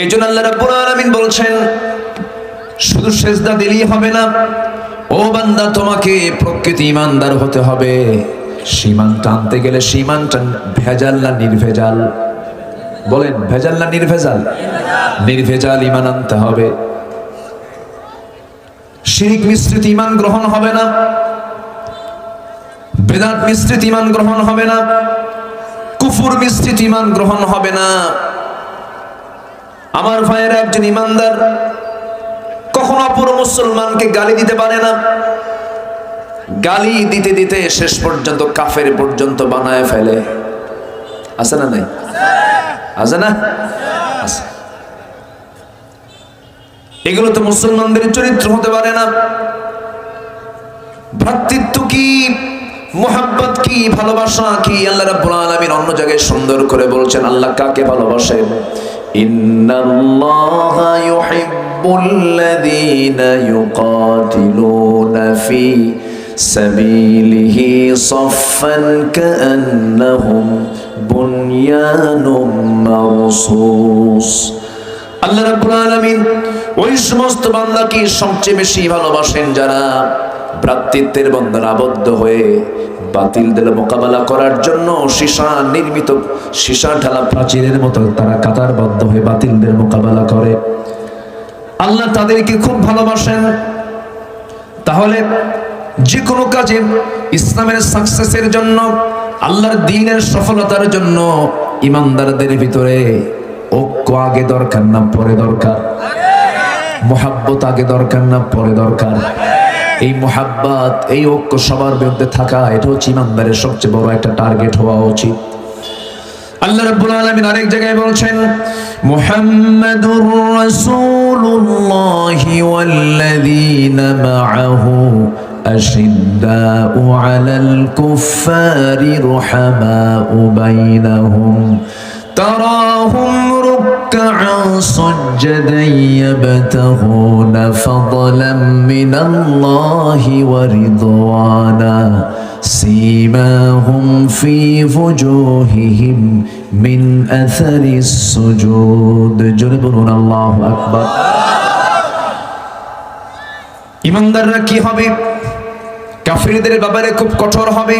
এই জন্য আল্লাহ রাব্বুল আলামিন বলছেন শুধু সেজদা দিলেই হবে না, ও বান্দা তোমাকে প্রকৃত ঈমানদার হতে হবে। ঈমান টানতে গেলে ঈমানটা ভেজাল না নির্ভেজাল? বলেন ভেজাল না নির্ভেজাল? নির্ভেজাল ঈমান আনতে হবে। শিরক মিশ্রিত ঈমান গ্রহণ হবে না, বিদআত মিশ্রিত ঈমান গ্রহণ হবে না, কুফর মিশ্রিত ঈমান গ্রহণ হবে না। আমার ভাইয়েরা, একজন ঈমানদার কখনো অপর মুসলমানকে গালি দিতে পারে না। গালি দিতে দিতে শেষ পর্যন্ত কাফের পর্যন্ত বানায় ফেলে। আছে না নাই? আছে না? আছে। এগুলো তো মুসলমানদের চরিত্র হতে পারে না। ভ্রাতৃত্ব কি, মুহাব্বত কি, ভালোবাসা কি, আল্লাহ রাব্বুল আলামিন অন্য জায়গায় সুন্দর করে বলছেন আল্লাহ কাকে ভালোবাসেন। ইন্নাল্লাহা ইউহিব্বুল্লাযীনা ইউকাতিলুনা ফি সাবিলিহি সাফফান কাআন্নাহুম বুনয়ানুম মারসুস। আল্লাহ রাব্বুল আলামিন ওই সমস্ত বান্দাকে সবচেয়ে বেশি ভালোবাসেন যারা ভ্রাতৃত্বের বন্ধনে আবদ্ধ হয়ে বাতিলদের মোকাবেলা করার জন্য সীসা ঢালা প্রাচীরের মতো তারা কাতারবদ্ধ হয়ে বাতিলদের মোকাবেলা করে। আল্লাহ তাদেরকে খুব ভালোবাসেন। তাহলে যে কোনো কাজে ইসলামের সাকসেসের জন্য, আল্লাহর দ্বীনের সফলতার জন্য ঈমানদারদের ভিতরে ঐক্য আগে দরকার না পরে দরকার? মুহাব্বত আগে দরকার না পরে দরকার? এই মুহাব্বত, এই ঐক্য সবার মধ্যে থাকা, এটা হচ্ছে ঈমানদারের সবচেয়ে বড় একটা টার্গেট হওয়া উচিত। আল্লাহ রাব্বুল আলামিন আরেক জায়গায় বলছেন মুহাম্মাদুর রাসূলুল্লাহি ওয়াল্লাযীনা মাআহু আশিদ্দাউ আলাল কুফফারি রুহামাউ বাইনাহুম তারাহুম রুকআন সুজদান ইয়াবতাগুনা ফাদলাম মিনাল্লাহি ওয়া রিদওয়ানা سيماهم في وجوههم من أثر السجود جربون الله أكبر ঈমানদাররা কি হবে? কাফিরদের ব্যাপারে খুব কঠোর হবে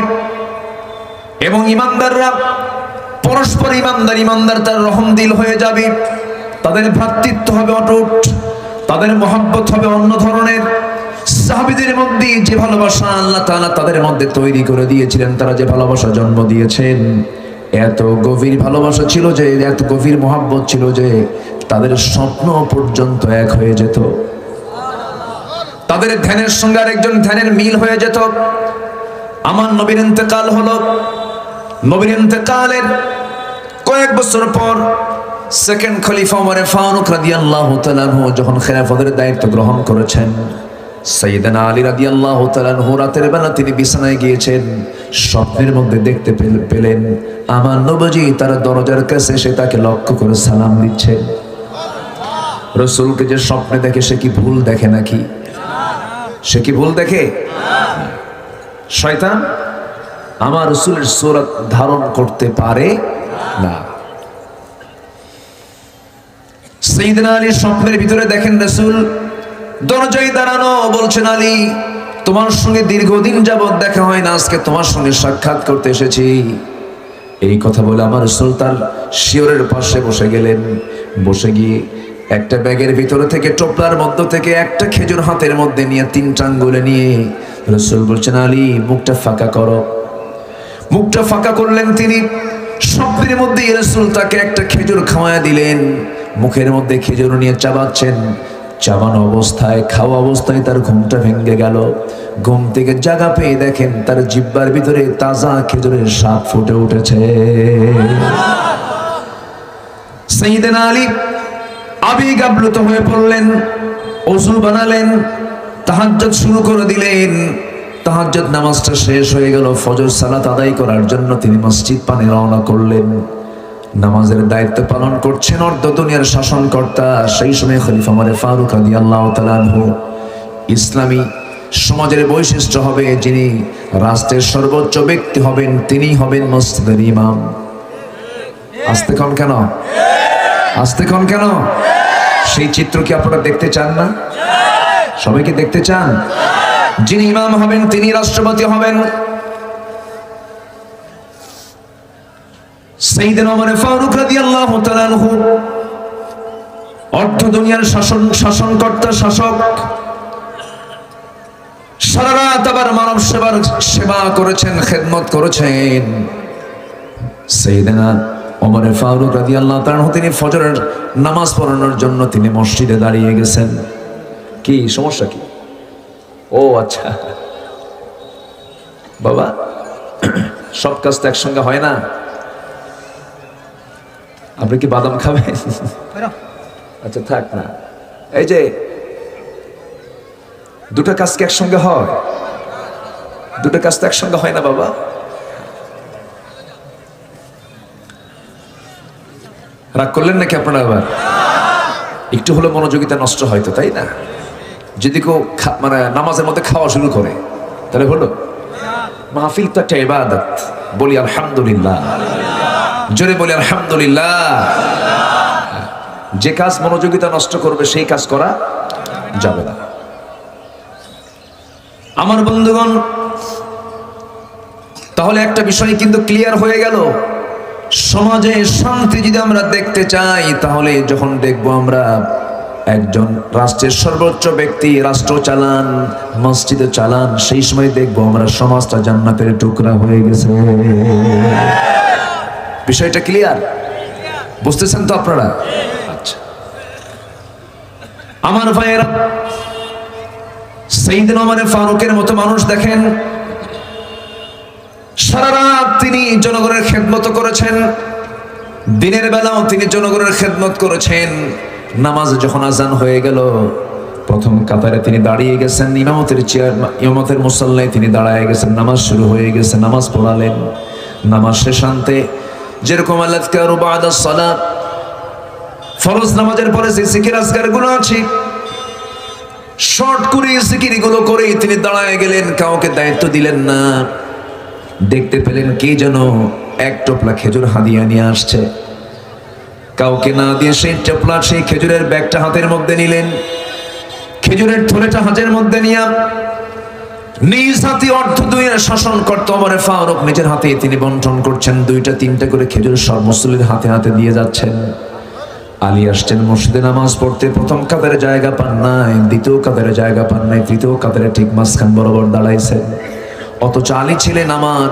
এবং ঈমানদাররা পরস্পর ঈমানদার তার রহমদিল হয়ে যাবে। তাদের ভ্রাতৃত্ব হবে অটুট, তাদের মহব্বত হবে অন্য ধরনের। সাহাবীদের মধ্যে যে ভালোবাসা আল্লাহ তাআলা তাদের মধ্যে তৈরি করে দিয়েছিলেন, তারা যে ভালোবাসা জন্ম দিয়েছেন, এত গভীর ভালোবাসা ছিল যে, এত গভীর মহব্বত ছিল যে তাদের স্বপ্ন পর্যন্ত এক হয়ে যেত। তাদের ধ্যানের সঙ্গে আরেকজন ধ্যানের মিল হয়ে যেত। আমার নবীর ইন্তেকাল হলো। নবীর ইন্তেকালের কয়েক বছর পর সেকেন্ড খলিফা ওমর ফারুক রাদিয়াল্লাহু তাআলা আনহু যখন খেলাফতের দায়িত্ব গ্রহণ করেছেন, সাইয়েদনা আলী রাদিয়াল্লাহু তাআলা আনহু রাতের বেলা তিনি বিছানায় গিয়েছেন। স্বপ্নের মধ্যে দেখতে পেলেন আমার নবীজি তার দরজার কাছে এসে তাকে লক্ষ্য করে সালাম দিচ্ছেন। রাসূলকে যে স্বপ্নে দেখে সে কি ভুল দেখে নাকি? সে কি ভুল দেখে? শয়তান আমার রাসূলের সূরত ধারণ করতে পারে না। সাইয়েদনা আলী স্বপ্নের ভিতরে দেখেন রাসূল দরজায় দাঁড়ানো, বলছেন আলী তোমার সঙ্গে দীর্ঘদিন যাবত দেখা হয় না, আজকে তোমার সঙ্গে সাক্ষাৎ করতে এসেছি। এই কথা বলে আমার রাসূল তার শিয়রের পাশে বসে গেলেন। বসে গিয়ে একটা ব্যাগের ভিতরে থেকে, টোপলার মধ্য থেকে একটা খেজুর হাতের মধ্যে নিয়ে 3টা আঙ্গুলে নিয়ে রাসূল বলছেন আলী মুখটা ফাঁকা করো। মুখটা ফাঁকা করলেন তিনি। স্বপ্নের মধ্যে রাসূল তাকে একটা খেজুর খাওয়ায়া দিলেন। মুখের মধ্যে খেজুর নিয়ে চাবাচ্ছেন। চাবানো অবস্থায়, খাওয়া অবস্থায় তার ঘুমটা ভেঙে গেল। ঘুম থেকে জাগা পেয়ে দেখেন তার জিহ্বার ভিতরে তাজা খেজুরের স্বাদ ফুটে উঠেছে। সাইয়েদনা আলী আবেগ আপ্লুত হয়ে পড়লেন, ওযু বানালেন, তাহাজ্জুদ শুরু করে দিলেন। তাহাজ্জুদ নামাজটা শেষ হয়ে গেল। ফজর সালাত আদায় করার জন্য তিনি মসজিদ পানে রওনা করলেন। নামাজের দায়িত্ব পালন করছেন অর্ধ দুনিয়ার শাসনকর্তা, সেই সময় খলিফা ওমর ফারুক রাদিয়াল্লাহু তাআলা আনহু। ইসলামী সমাজের বৈশিষ্ট্য হবে যিনি রাষ্ট্রের সর্বোচ্চ ব্যক্তি হবেন, তিনি হবেন মসজিদের ইমাম। আস্তে কন কেন? আসতে কোন কেন? সেই চিত্র কি আপনারা দেখতে চান না? সবাইকে দেখতে চান? যিনি ইমাম হবেন তিনি রাষ্ট্রপতি হবেন। সাইয়েদনা ওমর ফারুক রাদিয়াল্লাহু তাআলা আনহু অর্ধ দুনিয়ার শাসনকর্তা, শাসক, সারা রাত আবার মানব সেবা করেছেন, খেদমত করেছেন। সাইয়েদনা ওমর ফারুক রাদিয়াল্লাহু তাআলা তিনি ফজরের নামাজ পড়ানোর জন্য তিনি মসজিদে দাঁড়িয়ে গেছেন। কি সমস্যা কি? ও আচ্ছা বাবা, সব কাজ তো একসঙ্গে হয় না। আপনি কি বাদাম খাবেন? আচ্ছা থাক না। এই যে দুটো কাজ কি একসঙ্গে হয়? দুটো কাজ তো একসঙ্গে হয় না বাবা। রাগ করলেন নাকি আপনারা? আবার একটু হলে মনোযোগিতা নষ্ট হয় তো, তাই না? যদি কেউ মানে নামাজের মধ্যে খাওয়া শুরু করে তাহলে হলো? মাহফিল তো একটা ইবাদত। বলি আলহামদুলিল্লাহ, জোরে বলি আলহামদুলিল্লাহ। যে কাজ মনোযোগিতা নষ্ট করবে সেই কাজ করা যাবে না। আমার বন্ধুগণ, তাহলে একটা বিষয় কিন্তু ক্লিয়ার হয়ে গেল, সমাজে শান্তি যদি আমরা দেখতে চাই তাহলে যখন দেখবো আমরা একজন রাষ্ট্রের সর্বোচ্চ ব্যক্তি রাষ্ট্র চালান, মসজিদে চালান, সেই সময় দেখবো আমরা সমাজটা জান্নাতের টুকরা হয়ে গেছে। বিষয়টা ক্লিয়ার? বুঝতেছেন তো আপনারা? আচ্ছা আমার ভাইয়েরা, সাইয়েদনা ওমর ফারুকের মতো মানুষ দেখেন, সারা রাত তিনি জনগণের খেদমত করেছেন, দিনের বেলাও তিনি জনগণের খেদমত করেছেন। নামাজ যখন আজান হয়ে গেল প্রথম কাতারে তিনি দাঁড়িয়ে গেছেন, ইমামতের মুসাল্লায় তিনি দাঁড়ায় গেছেন, নামাজ শুরু হয়ে গেছে, নামাজ পড়ালেন। নামাজ শেষান্তে যেরকম আল্লাযকারু বা'দাস সালাত, ফরজ নামাজের পরে যে জিকির আজকারগুলো আছে শর্ট করে জিকিরগুলো করে তিনি দাঁড়ায় গেলেন, কাউকে দায়িত্ব দিলেন না। দেখতে পেলেন কে যেন এক টোপলা খেজুর হাদিয়া নিয়ে আসছে, কাউকে না দিয়ে সেই টোপলা সেই খেজুরের ব্যাগটা হাতের মধ্যে নিলেন, খেজুরের থলেটা হাতের মধ্যে নিয়ে নিজ হাতে অর্ধ দুনিয়ার শাসন করতে ওমর ফারুক নিজের হাতে তিনি বন্টন করছেন। দুইটা তিনটা করে খেজুর সব মুসল্লির হাতে হাতে দিয়ে যাচ্ছেন। আলী আসছেন মসজিদে নামাজ পড়তে, প্রথম কাতারে জায়গা পান নাই, দ্বিতীয় কাতারে জায়গা পান নাই, তৃতীয় কাতারে ঠিক মাঝখান বরাবর দাঁড়াইছেন। অথচ আলী ছিলেন আমার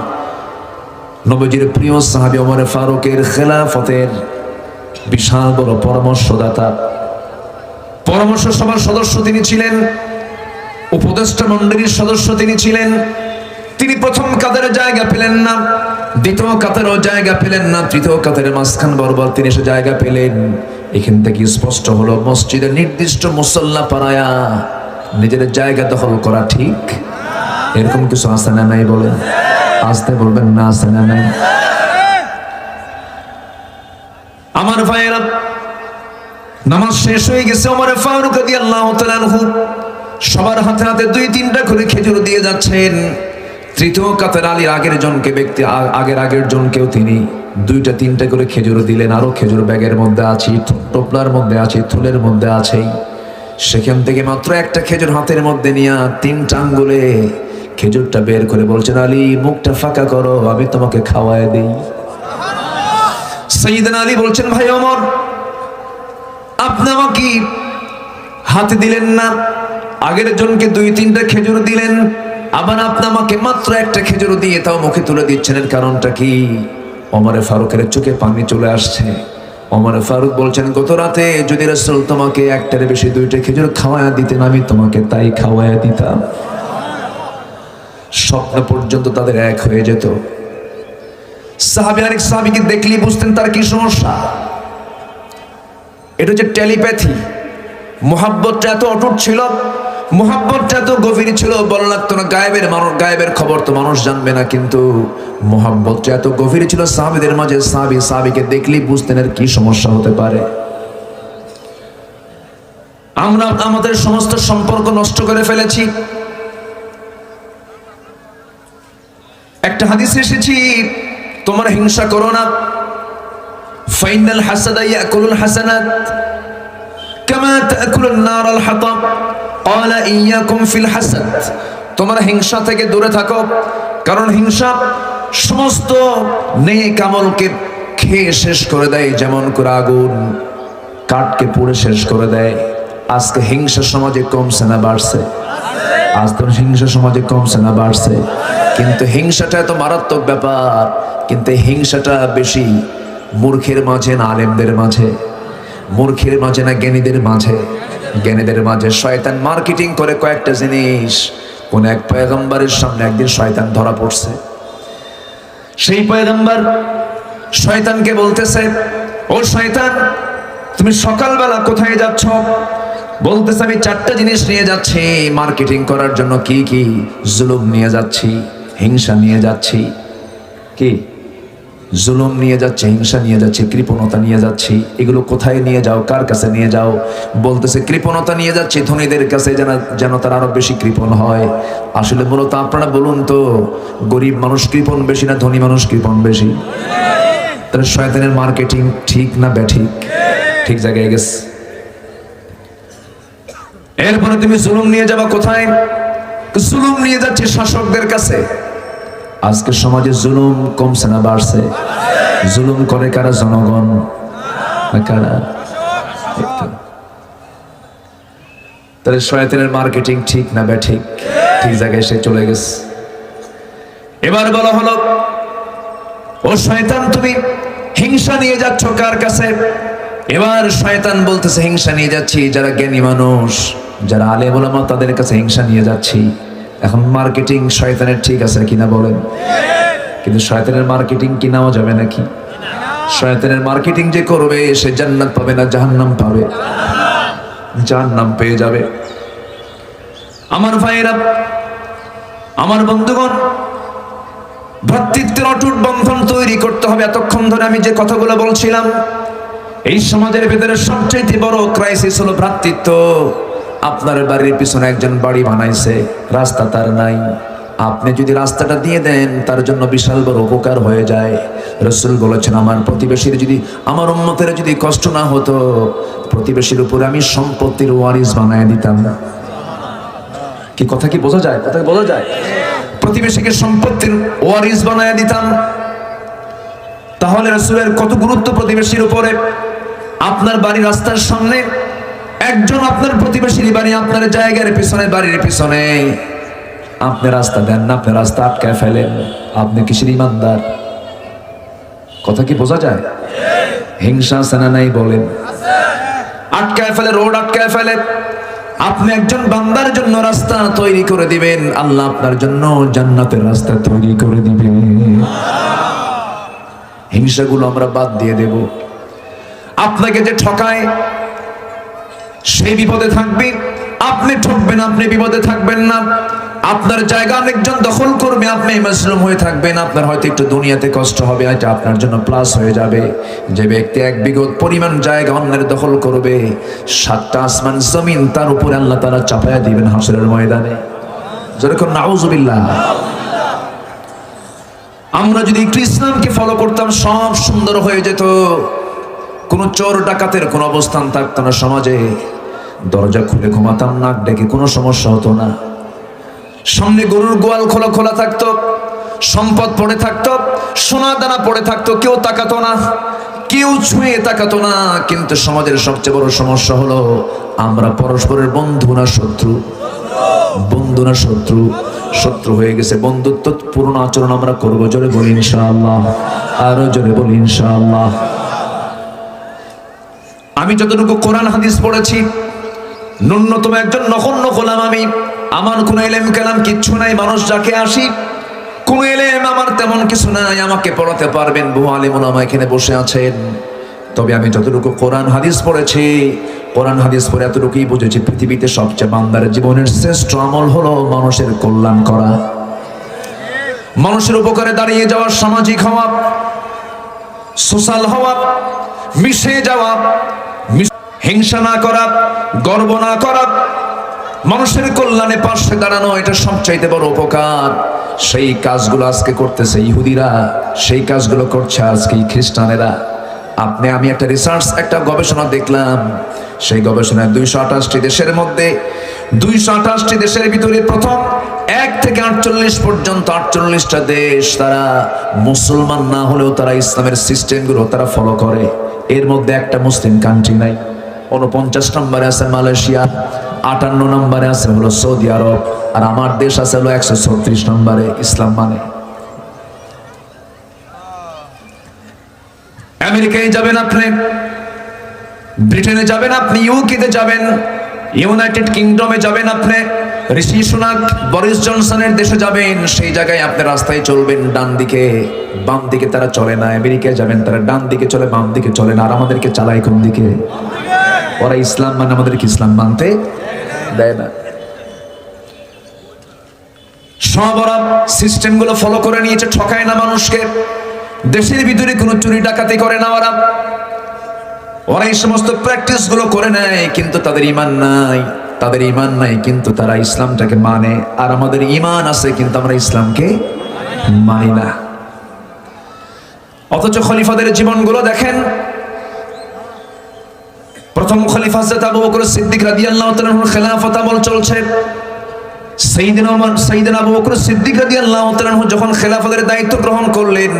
নবীজির প্রিয় সাহাবী ওমর ফারুকের খেলাফতের বিশাল বড় পরামর্শদাতা, পরামর্শ সভার সদস্য তিনি ছিলেন, উপদেষ্টা মণ্ডলীর সদস্য তিনি ছিলেন। তিনি প্রথম কাতারে জায়গা পেলেন না, দ্বিতীয় কাতারেও জায়গা পেলেন না, তৃতীয় কাতারে মাঝখান বরাবর তিনি এসে জায়গা পেলেন। এখান থেকে স্পষ্ট হলো মসজিদের নির্দিষ্ট মুসল্লা পাড়ায়া নিজের জায়গা দখল করা ঠিক। এরকম কিছু আছে না নাই? বলেন, আসতে বলবেন না, আছে না নাই? আমার ভাইয়েরা, নামাজ শেষ হয়ে গেছে, ওমর ফারুক রাদিয়াল্লাহু তাআলা আনহু সবার হাতে হাতে দুই তিনটা করে খেজুর দিয়ে যাচ্ছেন। তৃতীয় কাতার আলীর আগের জনকেও তিনি দুইটা তিনটা করে খেজুর দিলেন। আরো খেজুর ব্যাগের মধ্যে আছে, টোপলার মধ্যে আছে, থলের মধ্যে আছে। সেখান থেকে মাত্র একটা খেজুর হাতের মধ্যে নিয়ে তিনটা আঙ্গুলে খেজুরটা বের করে বলছেন, আলী মুখটা ফাঁকা করো, আমি তোমাকে খাওয়ায় দেই। সাইয়েদনা আলী বলছেন, ভাই ওমর, আপনি আমাকে হাতে দিলেন না, আগের জনকে দুই তিনটা খেজুর দিলেন, আবার আপনি আমাকে মাত্র একটা খেজুর দিয়ে তাও মুখে তুলে দিচ্ছেন, এর কারণটা কি? ওমর ফারুকের চোখে পানি চলে আসছে। ওমর ফারুক বলছেন, গত রাতে যদি রাসূল তোমাকে একটার বেশি দুইটা খেজুর খাওয়ায়া দিতেন, আমি তোমাকে তাই খাওয়ায়া দিতাম। স্বপ্ন পর্যন্ত তাদের এক হয়ে যেত। সাহাবী আরেক সাহাবীকে দেখলেই বুঝতেন তার কি সমস্যা। এটা হচ্ছে টেলিপ্যাথি। মোহাব্বতটা এত অটুট ছিল, মোহাব্বতটা এত গভীর ছিল, বলা লাগতো না গায়েবের খবর তো মানুষ জানবে না, কিন্তু মোহাব্বতটা এত গভীর ছিল সাহাবীদের মাঝে, সাহাবীকে দেখলেই বুঝতেন এর কি সমস্যা হতে পারে। আমরা আমাদের সমস্ত সম্পর্ক নষ্ট করে ফেলেছি। একটা হাদিসে এসেছি, তোমরা হিংসা করো না, ফাইনাল হাসাদা ইয়াকুলুল হাসানাত কামা তাকুলুন নারুল হাতাব ক্বালা ইয়াকুম ফিল হাসাদ, তোমরা হিংসা থেকে দূরে থাকো, কারণ হিংসা সমস্ত নেক আমলকে খেয়ে শেষ করে দেয়, যেমন করে আগুন কাঠকে পুড়ে শেষ করে দেয়। আজকে হিংসা সমাজে কমছে না বাড়ছে? আজ তো হিংসা সমাজে কমছে না বাড়ছে? কিন্তু হিংসাটা এত মারাত্মক ব্যাপার, কিন্তু হিংসাটা বেশি মূর্খের মাঝে না আলেমদের মাঝে? মূর্খের মাঝে না জ্ঞানীদের মাঝে? জ্ঞানীদের মাঝে। শয়তান মার্কেটিং করে কয়েকটা জিনিস। কোন এক পয়গম্বরের সামনে একদিন শয়তান ধরা পড়ছে। সেই পয়গম্বর শয়তানকে বলতেছে, ও শয়তান, তুমি সকালবেলা কোথায় যাচ্ছ? বলতেছে, আমি 4টা জিনিস নিয়ে যাচ্ছি মার্কেটিং করার জন্য। কি কি? জুলুম নিয়ে যাচ্ছি, হিংসা নিয়ে যাচ্ছি। কি? জুলুম নিয়ে যাচ্ছে, হিংসা নিয়ে যাচ্ছে, কৃপণতা নিয়ে যাচ্ছি। এগুলো কোথায় নিয়ে যাও? কার কাছে নিয়ে যাও? বলতেছে, কৃপণতা নিয়ে যাচ্ছি ধনীদের কাছে, যেন তারা আরো বেশি কৃপণ হয়। আসলে মূলত আপনারা বলুন তো, গরিব মানুষ কৃপণ বেশি না ধনী মানুষ কৃপণ বেশি? তাহলে শয়তানের মার্কেটিং ঠিক না ব্যাঠিক? ঠিক জায়গায় গেছে। এরপরে তুমি জুলুম নিয়ে যাবা কোথায়? জুলুম নিয়ে যাচ্ছে শাসকদের কাছে। আজকে সমাজে জুলুম কমছে না বাড়ছে? জুলুম করে কারা? জনগণ না কারা? তাহলে শয়তানের মার্কেটিং ঠিক না ব্যাঠিক? ঠিক জায়গায় সে চলে গেছে। এবার বলা হলো, ও শয়তান, তুমি হিংসা নিয়ে যাচ্ছ কার কাছে? এবার শয়তান বলতেছে, হিংসা নিয়ে যাচ্ছি যারা জ্ঞানী মানুষ, যারা আলেম ওলামা, তাদের কাছে হিংসা নিয়ে যাচ্ছি। এখন মার্কেটিং শয়তানের ঠিক আছে কিনা বলেন? কিন্তু শয়তানের মার্কেটিং কি নেওয়া যাবে নাকি? শয়তানের মার্কেটিং যে করবে সে জান্নাত পাবে না জাহান্নাম পাবে? জাহান্নাম পেয়ে যাবে। আমার ভাইয়েরা, আমার বন্ধুগণ, ভ্রাতৃত্বের অটুট বন্ধন তৈরি করতে হবে। এতক্ষণ ধরে আমি যে কথাগুলো বলছিলাম, এই সমাজের ভেতরে সবচেয়ে বড় ক্রাইসিস হলো ভ্রাতৃত্ব। আপনার বাড়ির পিছনে একজন বাড়ি বানাইছে, রাস্তা তার নাই। আপনি যদি রাস্তাটা দিয়ে দেন, তার জন্য বিশাল বড় উপকার হয়ে যায়। রাসূল বলেছেন, আমার প্রতিবেশীর যদি, আমার উম্মতের যদি কষ্ট না হতো, প্রতিবেশীর উপরে আমি সম্পত্তির ওয়ারিস বানায় দিতাম। কি কথা কি বোঝা যায়? কথা বোঝা যায়? প্রতিবেশীকে সম্পত্তির ওয়ারিস বানায় দিতাম। তাহলে রাসূলের কত গুরুত্ব প্রতিবেশীর উপরে। আপনার বাড়ির রাস্তার সামনে একজন আপনার প্রতিবেশীর বাড়ি, আপনার জায়গার পিছনে, বাড়ির পিছনে আপনি রাস্তা দেন না, আপনি রাস্তা আটকায় ফেলেন। আপনি কিসের ইমানদার? কথা কি বোঝা যায়? হিংসা আছে না নাই বলেন? আটকায় ফেলে, রোড আটকায় ফেলে। আপনি একজন বান্দার জন্য রাস্তা তৈরি করে দিবেন, আল্লাহ আপনার জন্য জান্নাতের রাস্তা তৈরি করে দিবেন। হিংসাগুলো আমরা বাদ দিয়ে দেব। আপনাকে যে ঠকায় সেই বিপদে থাকবে, আপনি ঠকবেন, আপনি বিপদে থাকবেন না। আপনার জায়গা অনেকজন দখল করবে, আপনি মাসলুম হয়ে থাকবেন। আপনার হয়তো একটু দুনিয়াতে কষ্ট হবে, এটা আপনার জন্য প্লাস হয়ে যাবে। যে ব্যক্তি 1 বিঘত পরিমাণ জায়গা অন্যের দখল করবে, 7টা আসমান জমিন তার উপরে আল্লাহ তাআলা চাপায়া দিবেন হাসরের ময়দানে। যেরকম নাউজুবিল্লাহ। আমরা যদি একটু ইসলামকে ফলো করতাম, সব সুন্দর হয়ে যেত। কোনো চোর ডাকাতের কোনো অবস্থান থাকতো না সমাজে। দরজা খুলে ঘুমাতাম, নাক ডেকে, কোনো সমস্যা হতো না। সামনে গরুর গোয়াল খোলা খোলা থাকতো, সম্পদ পড়ে থাকতো, সোনা দানা পড়ে থাকতো, কেউ তাকাতো না, কেউ ছুঁয়ে তাকাতো না। কিন্তু সমাজের সবচেয়ে বড় সমস্যা হলো, আমরা পরস্পরের বন্ধু না শত্রু? বন্ধু না শত্রু? শত্রু হয়ে গেছে। বন্ধুত্ব পূর্ণ আচরণ আমরা করবো। জোরে বলি ইনশাআল্লাহ, আরো জোরে বলি ইনশাআল্লাহ। আমি যতটুকু কোরআন হাদিস পড়েছি, ন্যূনতম একজন নগণ্য গোলাম আমি। আমার কোনো ইলম কালাম কিচ্ছু নাই। মানুষ যাকে আসি, কোনো ইলম আমার তেমন কিছু নাই। আমাকে পড়াতে পারবেন বহু আলেম ওলামা এখানে বসে আছেন। তবে আমি যতটুকু কোরআন হাদিস পড়েছি, কোরআন হাদিস পড়ে এতটুকুই বুঝেছি, পৃথিবীতে সবচেয়ে বান্দার জীবনের শ্রেষ্ঠ আমল হলো মানুষের কল্যাণ করা, মানুষের উপকারে দাঁড়িয়ে যাওয়া, সামাজিক হওয়া, সোশ্যাল হওয়া, মিশে যাওয়া, হিংসা না করা, গর্ব না করা, মানুষের কল্যাণে পাশে দাঁড়ানো, এটা সবচাইতে বড় উপকার। সেই কাজগুলো আজকে করতেছে ইহুদিরা, সেই কাজগুলো করছে আজকে খ্রিস্টানেরা। আমি একটা রিসার্চ, একটা গবেষণা দেখলাম, সেই গবেষণায় 228টি দেশের মধ্যে 228টি দেশের ভিতরে প্রথম 1 থেকে 48 পর্যন্ত 48টা দেশ তারা মুসলমান না হলেও তারা ইসলামের সিস্টেমগুলো তারা ফলো করে। এর মধ্যে একটা মুসলিম কান্ট্রি নাই। 49 নম্বরে আছে মালয়েশিয়া, 58 নম্বরে আছে হলো সৌদি আরব, আর আমার দেশ আছে হলো 136 নম্বরে ইসলাম মানে। আমেরিকায় যাবেন আপনি, ব্রিটেনে যাবেন আপনি, ইউকেতে যাবেন, ইউনাইটেড কিংডমে যাবেন আপনি, ঋষি সুনাক বরিস জনসনের দেশে যাবেন, সেই জায়গায় আপনি রাস্তায় চলবেন ডান দিকে, বাম দিকে তারা চলে না। আমেরিকায় যাবেন তারা ডান দিকে চলে, বাম দিকে চলে না। আর আমাদেরকে চালায় কোন দিকে? ওরা ইসলাম মানে আমাদেরকে ইসলাম মানতে দেয় না। সব ওরা সিস্টেম গুলো ফলো করে নিয়েছে, ঠকায় না মানুষকে। দেশের ভিতরে কোনো চুরি ডাকাতি করে না ওরা এই সমস্ত প্র্যাকটিস গুলো করে নেয়, কিন্তু তাদের ঈমান নাই। তাদের ঈমান নাই কিন্তু তারা ইসলামটাকে মানে, আর আমাদের ঈমান আছে কিন্তু আমরা ইসলামকে মানি না। অথচ খলিফাদের জীবনগুলো দেখেন। প্রথম খলিফা হযরত আবু বকর সিদ্দিক রাদিয়াল্লাহু তাআলা আনহুর খেলাফত আমল চলছে। সাইয়েদনা আবু বকর সিদ্দিক রাদিয়াল্লাহু তাআলা আনহু যখন খেলাফতের দায়িত্ব গ্রহণ করলেন,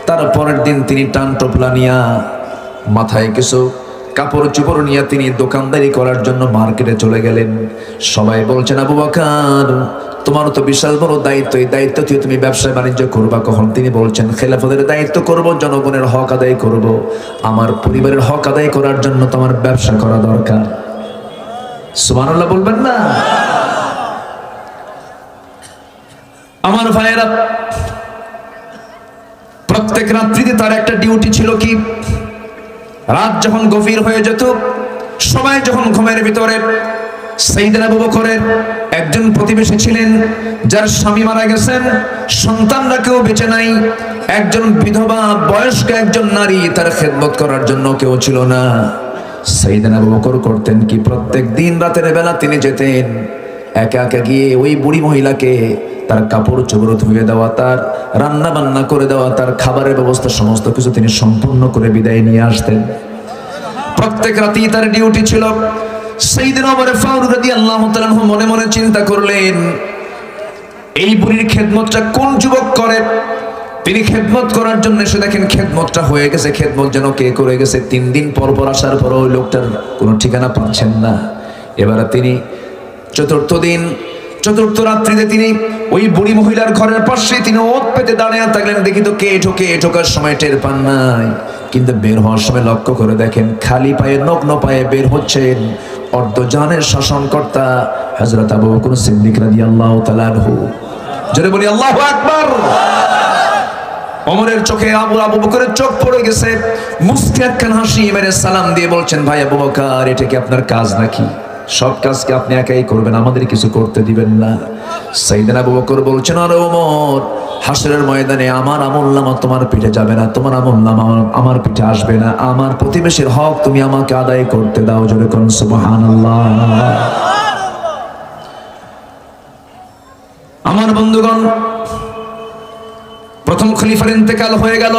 তার পরের দিন তিনি টান টোপলা নিয়া, মাথায় কিছু কাপড় চোপড় নিয়ে তিনি দোকানদারি করার জন্য মার্কেটে চলে গেলেন। সবাই বলছেন, আবু বকর তোমার তো বিশাল বড় দায়িত্ব, এই দায়িত্ব দিয়ে তুমি ব্যবসা বাণিজ্য করবা কখন? তিনি বলছেন, খেলাফতের দায়িত্ব করব, জনগণের হক আদায় করব, আমার পরিবারের হক আদায় করার জন্য তোমার ব্যবসা করা দরকার। সুবহানাল্লাহ বলবেন না? আমার ভাইয়েরা, প্রত্যেক রাত্রিতে তার একটা ডিউটি ছিল কি, রাত যখন গভীর হয়ে যেত, সবাই যখন ঘুমের ভিতরে, সাইয়েদনা আবু বকরের একজন প্রতিবেশী ছিলেন যার স্বামী মারা গেছেন, সন্তানরা কেউ বেঁচে নাই, একজন বিধবা বয়স্ক একজন নারী, তার খেদমত করার জন্য কেউ ছিল না। সাইয়েদনা আবু বকর করতেন কি, প্রত্যেক দিন রাতের বেলা তিনি যেতেন, একা একা গিয়ে ওই বুড়ি মহিলাকে তার কাপড় চোপড় ধুয়ে দেওয়া, তার রান্না বান্না করে দেওয়া, তার খাবারের ব্যবস্থা সমস্ত কিছু তিনি সম্পূর্ণ করে বিদায় নিয়ে আসতেন। প্রত্যেক রাতেই তার ডিউটি ছিল। সাইয়েদনা ওমর ফারুক রাদিয়াল্লাহু তাআলা আনহু মনে মনে চিন্তা করলেন, এই বুড়ির খেদমতটা কোন যুবক করে? তিনি খেদমত করার জন্য এসে দেখেন খেদমতটা হয়ে গেছে, খেদমত যেন কে করে গেছে। 3 দিন পর পর আসার পর ওই লোকটার কোনো ঠিকানা পাচ্ছেন না। এবারে তিনি চতুর্থ রাত্রিতে তিনি ওই বুড়ি মহিলার ঘরের পাশে তিনি ওত পেতে দাঁড়িয়ে থাকলেন, দেখি তো কে ঢোকে। ঢোকার সময় টের পান নাই, কিন্তু বের হওয়ার সময় লক্ষ্য করে দেখেন খালি পায়ে, নগ্ন পায়ে বের হচ্ছেন অর্ধজাহানের শাসনকর্তা হযরত আবু বকর সিদ্দিক রাদিয়াল্লাহু তাআলা আনহু। জোরে বলি আল্লাহু আকবার। ওমরের চোখে আবু বকরের চোখ পড়ে গেছে, মুস্কি একখান হাসি মেরে সালাম দিয়ে বলছেন, ভাই আবু বকর, এটা কি আপনার কাজ নাকি? সব কাজকে আপনি একাই করবেন, আমাদের কিছু করতে দিবেন না? সাইয়েদনা আবু বকর বলছেন, আরে ওমর, হাসরের ময়দানে আমার আমলনামা তোমার পিঠে যাবে না, তোমার আমলনামা আমার পিঠে আসবে না, আমার প্রতিবেশীর হক তুমি আমাকে আদায় করতে দাও। জোরে কোন সুবহানাল্লাহ। আমার বন্ধুগণ, প্রথম খলিফার ইন্তেকাল হয়ে গেল।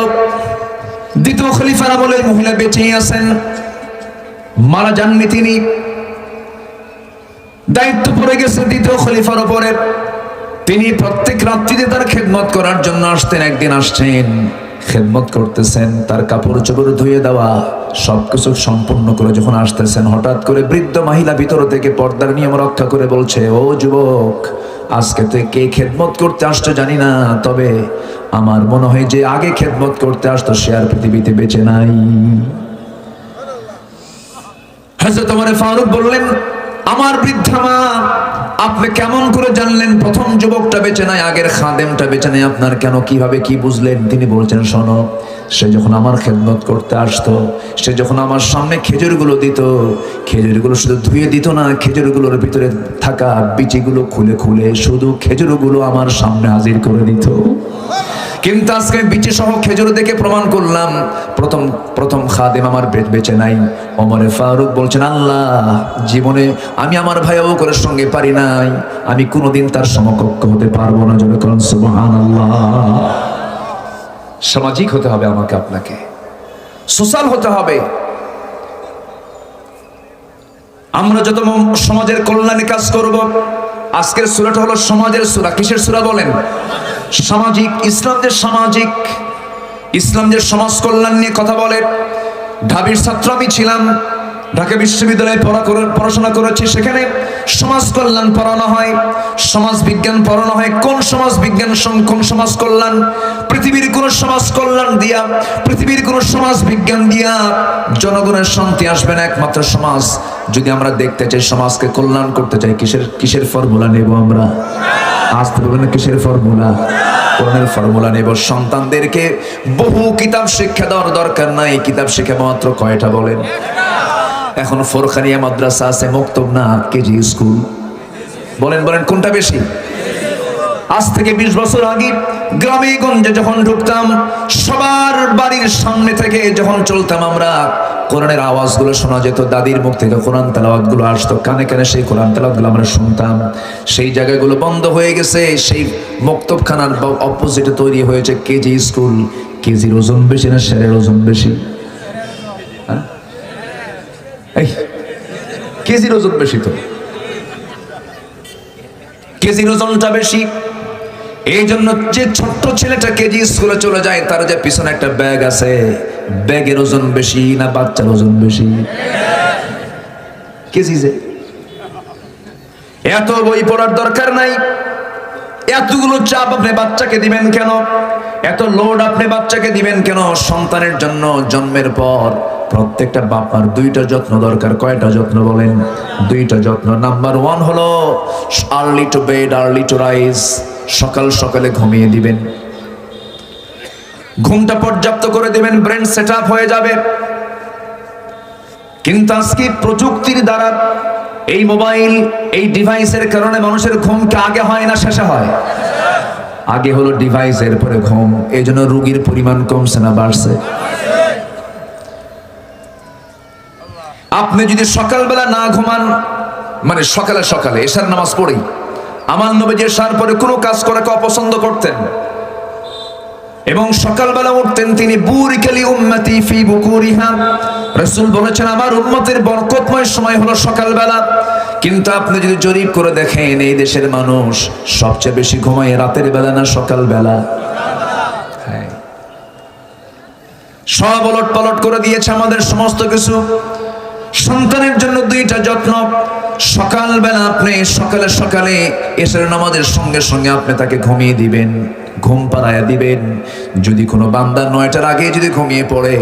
দ্বিতীয় খলিফার আমলে মহিলা বেঁচেই আছেন, মারা যাননি তিনি। দায়িত্ব পড়ে গেছে দ্বিতীয় খলিফার উপরে। তিনি প্রত্যেক রাত্রিতে তার খেদমত করার জন্য আসতেন। একদিন আসছেন, খেদমত করতেছেন, তার কাপড় চোপড় ধুয়ে দেওয়া সবকিছু সম্পূর্ণ করে যখন আসতেছেন, হঠাৎ করে বৃদ্ধ মহিলা ভিতর থেকে পর্দার নিয়ম রক্ষা করে বলছে, ও যুবক, আজকে তুই কে খেদমত করতে আসছো জানি না, তবে আমার মনে হয় যে আগে খেদমত করতে আসতো সে আর পৃথিবীতে বেঁচে নাই। হযরত ওমর ফারুক বললেন, আমার বৃদ্ধা মা, আপনি কেমন করে জানলেন প্রথম যুবকটা বেঁচে নাই, আগের খাদেমটা বেঁচে নাই? আপনার কেন, কিভাবে, কি বুঝলেন? তিনি বলছেন, শোনো, সে যখন আমার খেদমত করতে আসতো, সে যখন আমার সামনে খেজুরগুলো দিত, খেজুরগুলো শুধু ধুয়ে দিত না, খেজুরগুলোর ভিতরে থাকা বিচিগুলো খুলে খুলে শুধু খেজুরগুলো আমার সামনে হাজির করে দিত। কিন্তু আজকে বিচি সহ খেজুর দেখে প্রমাণ করলাম প্রথম খাদেম আমার বেঁচে নাই। ওমর ফারুক বলছেন, আল্লাহ, জীবনে আমি আমার ভাই আবু বকরের সঙ্গে পারি নাই, আমি কোনোদিন তার সমকক্ষ হতে পারবো না। জোরে বলুন সুবহানাল্লাহ। সামাজিক হতে হবে আমাকে আপনাকে। সোশ্যাল হতে হবে। আমরা যত সমাজের কল্যাণে কাজ করব, আজকের সূরাটা হলো সমাজের সূরা। কিসের সূরা বলেন? সামাজিক। ইসলাম যে সমাজ কল্যাণ নিয়ে কথা বলে। ঢাবির ছাত্র আমি ছিলাম, ঢাকা বিশ্ববিদ্যালয়ে পড়াশোনা করেছি। সেখানে সমাজ কল্যাণ পড়ানো হয়, সমাজ বিজ্ঞান পড়ানো হয়। কোন সমাজ বিজ্ঞান, কোন সমাজ কল্যাণ? পৃথিবীর কোন সমাজ কল্যাণ দিয়া, পৃথিবীর কোন সমাজ বিজ্ঞান দিয়া জনগণের শান্তি আসবে না। একমাত্র সমাজ যদি আমরা দেখতে চাই, সমাজকে কল্যাণ করতে চাই, কিসের ফর্মুলা নেব আমরা? আসতে পারবেন না? কিসের ফর্মুলা? কোরআনের ফর্মুলা নেব। সন্তানদেরকে বহু কিতাব শিক্ষা দেওয়ার দরকার নাই। কিতাব শিক্ষা মাত্র কয়টা বলেন? এখন ফোরখানিয়া মাদ্রাসা আছে, মক্তব না কেজি স্কুল। বলেন কোনটা বেশি? আজ থেকে 20 বছর আগে গ্রামে গঞ্জে যখন ঢুকতাম, সবার বাড়ির সামনে থেকে যখন চলতাম আমরা, কোরআনের আওয়াজগুলো শোনা যেত। দাদির মুখ থেকে কোরআন তেলাওয়াতগুলো আসতো, কানে কানে সেই কোরআন তেলাওয়াতগুলো আমরা শুনতাম। সেই জায়গাগুলো বন্ধ হয়ে গেছে। সেই মক্তবখানার অপোজিটে তৈরি হয়েছে কেজি স্কুল। কেজির ওজন বেশি না শেরের ওজন বেশি? কেজির ওজন বেশি। তো কেজির ওজনটা বেশি। এই জন্য যে ছোট্ট ছেলেটা কেজি স্কুলে চলে যায়, তার যে পিছনে একটা ব্যাগ আছে, ব্যাগের ওজন বেশি না বাচ্চার ওজন বেশি? কেজি। যে এত বই পড়ার দরকার নাই। এতগুলো চাপ আপনি বাচ্চাকে দিবেন কেন? এত লোড আপনি বাচ্চাকে দিবেন কেন? সন্তানের জন্য জন্মের পর প্রত্যেকটা বাবার 2টা যত্ন দরকার। কয়টা যত্ন বলেন? 2টা যত্ন। নাম্বার 1 হলো early to bed early to rise. সকালে ঘুমিয়ে দিবেন, ঘুমটা পর্যাপ্ত করে দিবেন, ব্রেন সেট আপ হয়ে যাবে। কিন্তু আজকে প্রযুক্তির দ্বারা, এই মোবাইল, এই ডিভাইসের কারণে মানুষের ঘুমটা আগে হয় না শেষে হয়? আগে হলো ডিভাইস, এরপরে ঘুম। এই জন্য রোগীর পরিমাণ কমছে না বাড়ছে? আপনি যদি সকালবেলা না ঘুমান, মানে সকালে এশার নামাজ পড়ি, আমার নবী এশার পরে কোনো কাজ করাকে অপছন্দ করতেন এবং সকালবেলা উঠতেন তিনি। বুরিকালি উম্মতি ফি বুকুরিহা। রাসূল বলেছেন আমার উম্মতের বরকতময় সময় হলো সকালবেলা। কিন্তু আপনি যদি জরিপ করে দেখেন, এই দেশের মানুষ সবচেয়ে বেশি ঘুমায় রাতের বেলা না সকালবেলা? সব ওলট পালট করে দিয়েছে আমাদের সমস্ত কিছু। সন্তানের জন্য 2টা যত্ন। সকালবেলা আপনি সকালে এশার নামাজের সঙ্গে সঙ্গে আপনি তাকে ঘুমিয়ে দিবেন, ঘুম পাড়ায়া দিবেন। যদি কোনো বান্দা 9টার আগে যদি ঘুমিয়ে পড়ে,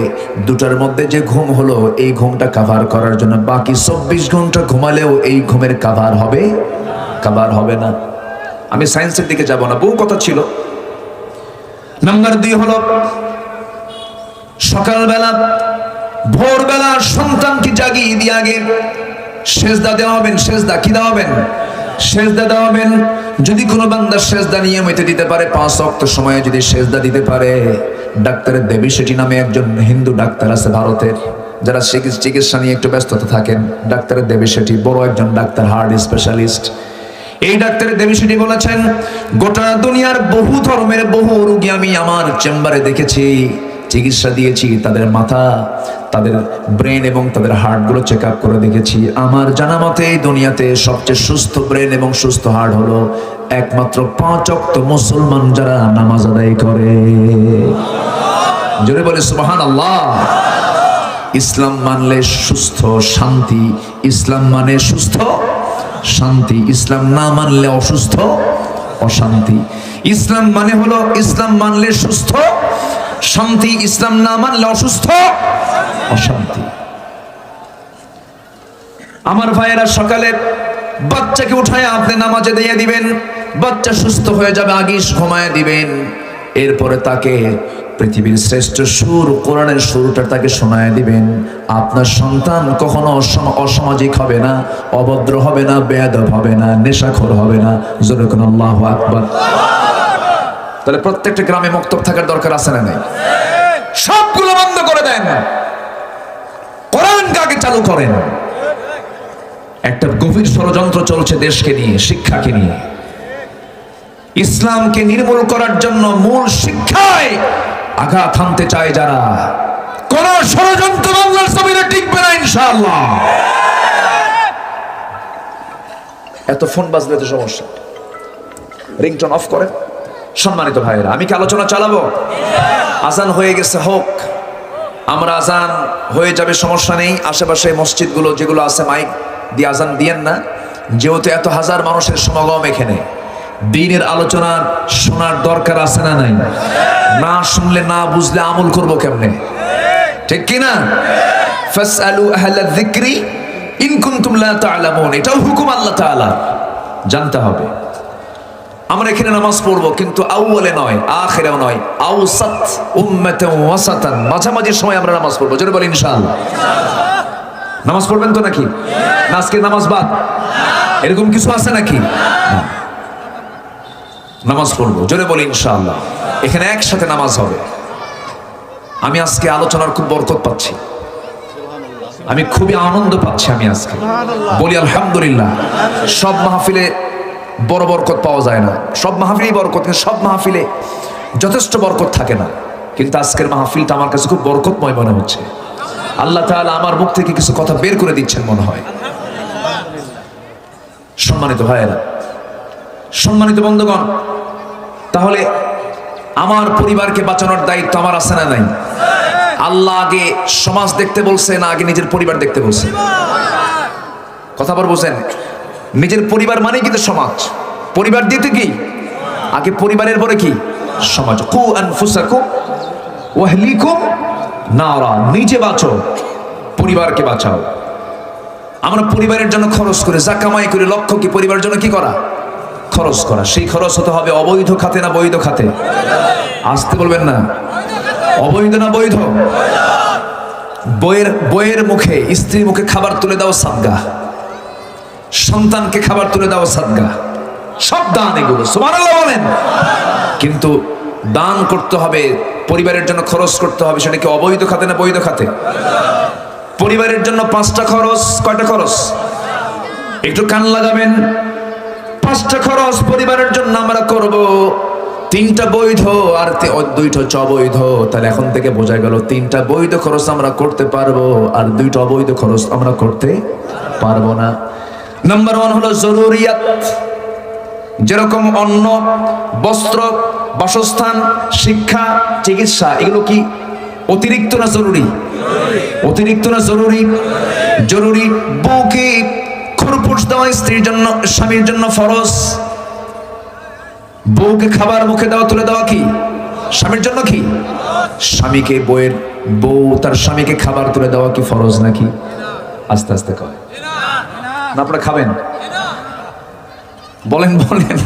2টার মধ্যে যে ঘুম হলো, এই ঘুমটা কাভার করার জন্য বাকি 24 ঘন্টা ঘুমালেও এই ঘুমের কাভার হবে না। আমি সায়েন্সের দিকে যাব না, বহু কথা ছিল। নাম্বার 2 হলো সকালবেলা ভোরবেলা সন্তানকে জাগিয়ে দিয়ে আগে সেজদা দেওয়াবেন। সেজদা কি দেওয়াবেন? সেজদা দেওয়াবেন। যদি কোনো বান্দা সেজদা নিয়মিত দিতে পারে, 5 ওয়াক্ত সময়ে যদি সেজদা দিতে পারে, ডাক্তারের দেবী শেঠি নামে একজন হিন্দু ডাক্তার আছে ভারতের, যারা চিকিৎসা নিয়ে একটু ব্যস্ততা থাকেন, ডাক্তারের দেবী শেঠি বড় একজন ডাক্তার, হার্ট স্পেশালিস্ট। এই ডাক্তারের দেবী শেঠি বলেছেন, গোটা দুনিয়ার বহু ধর্মের বহু রোগী আমি আমার চেম্বারে দেখেছি, চিকিৎসা দিয়েছি, তাদের মাথা, তাদের ব্রেন এবং তাদের হার্টগুলো চেক আপ করে দেখেছি। আমার জানা মতে এই দুনিয়াতে সবচেয়ে সুস্থ ব্রেন এবং সুস্থ হার্ট হলো একমাত্র 5 ওয়াক্ত মুসলমান যারা নামাজ আদায় করে। জোরে বলে সুবহানাল্লাহ। ইসলাম মানলে সুস্থ শান্তি, ইসলাম মানে সুস্থ শান্তি। ইসলাম না মানলে অসুস্থ অশান্তি। ইসলাম মানে হলো ইসলাম মানলে সুস্থ শান্তি, ইসলাম না মানলে অসুস্থ অশান্তি। আমার ভাইয়েরা, সকালে বাচ্চাকে উঠায় আপনি নামাজে দিয়ে দিবেন, বাচ্চা সুস্থ হয়ে যাবে, আগেই ঘুমায় দিবেন। এরপরে তাকে পৃথিবীর শ্রেষ্ঠ সুর, কোরআনের সুরটা তাকে শোনায় দিবেন। আপনার সন্তান কখনো অসামাজিক হবে না, অভদ্র হবে না, বেয়াদব হবে না, নেশাখোর হবে না। জোরে কোন আল্লাহু আকবার। তাহলে প্রত্যেকটা গ্রামে মক্তব থাকার দরকার আছে না নাই? সবগুলো বন্ধ করে দেন, কোরআনকে আগে চালু করেন। একটা গভীর ষড়যন্ত্র চলছে দেশকে নিয়ে, শিক্ষাকে নিয়ে। ইসলামকে নির্মূল করার জন্য মূল শিক্ষায় আঘাত হানতে চায় যারা, কোন ষড়যন্ত্র বাংলার জমিনে টিকবে না ইনশাআল্লাহ। এত ফোন বাজলে তো সমস্যা, রিংটোন অফ করেন। সম্মানিত ভাইয়েরা, আমি কি আলোচনা চালাবো? আজান হয়ে গেছে, হোক, আমরা আজান হয়ে যাবে, সমস্যা নেই। আশেপাশে মসজিদগুলো যেগুলো আছে মাইক দিয়ে আজান দিয়েন না, যেহেতু এত হাজার মানুষের সমাগম এখানে, দ্বীনের আলোচনা শোনার দরকার আছে না নাই? না শুনলে, না বুঝলে আমল করব কেমনে? ঠিক কি না? ফাসআলু আহলায যিকরি ইন কুনতুম লা তা'লামুন, এটাও হুকুম আল্লাহ তাআলা, জানতে হবে। আমরা এখানে নামাজ পড়বো, কিন্তু আউয়ালে নয়, আখিরেও নয়, আওসাত উম্মাতান ওয়াসাতান, মাঝামাঝি সময় আমরা নামাজ পড়বো। জোরে বলি ইনশাআল্লাহ। নামাজ পড়বেন তো নাকি? না আজকে নামাজ বাদ, এরকম কিছু আছে নাকি? নামাজ পড়বো, জোরে বলি ইনশাআল্লাহ। এখানে একসাথে নামাজ হবে। আমি আজকে আলোচনার খুব বরকত পাচ্ছি, আমি খুবই আনন্দ পাচ্ছি। আমি আজকে বলি আলহামদুলিল্লাহ। সব মাহফিলে বড় বরকত পাওয়া যায় না, সব মাহফিলেই বরকত, কিন্তু সব মাহফিলে যথেষ্ট বরকত থাকে না। কিন্তু আজকের মাহফিলটা আমার কাছে খুব বরকতময় মনে হচ্ছে। আল্লাহ তাআলা আমার মুখ থেকে কিছু কথা বের করে দিচ্ছেন মনে হয়। সম্মানিত ভাইয়েরা, সম্মানিত বন্ধুগণ, তাহলে আমার পরিবারকে বাঁচানোর দায়িত্ব আমার আছে না নাই? আল্লাহ আগে সমাজ দেখতে বলছে না আগে নিজের পরিবার দেখতে বলছে? কথা বল, বুঝেন? নিজের পরিবার মানে কিন্তু সমাজ, পরিবার দিতে কি আগে, পরিবারের পরে কি সমাজ। কু আনফুসাকুম ওয়া আহলিকুম নারা, নিজে বাঁচো, পরিবারকে বাঁচাও। আমরা পরিবারের জন্য খরচ করে, যা কামাই করে, লক্ষ্য কি পরিবারের জন্য কি করা? খরচ করা। সেই খরচ হতে হবে অবৈধ খাতে না বৈধ খাতে? আসতে বলবেন না, অবৈধ না বৈধ? বইয়ের মুখে, স্ত্রীর মুখে খাবার তুলে দাও সাদগা, সন্তানকে খাবার তুলে দাও সাদগা, সব দান এগুলো, সুবহানাল্লাহ বলেন। কিন্তু দান করতে হবে, পরিবারের জন্য খরচ করতে হবে, সেটা কি অবৈধ খাতে না বৈধ খাতে? পরিবারের জন্য 5টা খরচ, কয়টা খরচ? একটু কান লাগাবেন। 5টা খরচ পরিবারের জন্য আমরা করব, 3টা বৈধ আর 2টা হচ্ছে অবৈধ। তাহলে এখন থেকে বোঝা গেল 3টা বৈধ খরচ আমরা করতে পারবো, আর 2টা অবৈধ খরচ আমরা করতে পারবো না। নাম্বার 1 হলো জরুরিয়াত, যেরকম অন্ন, বস্ত্র, বাসস্থান, শিক্ষা, চিকিৎসা, এগুলো কি অতিরিক্ত না জরুরি? অতিরিক্ত না জরুরি? জরুরি। বউকে খরপোশ দেওয়া স্ত্রীর জন্য, স্বামীর জন্য ফরজ। বউকে খাবার মুখে দেওয়া, তুলে দেওয়া কি স্বামীর জন্য কি? স্বামীকে, বউ তার স্বামীকে খাবার তুলে দেওয়া কি ফরজ নাকি? আস্তে আস্তে কয় না, আপনারা খাবেন? বলেন বলেন।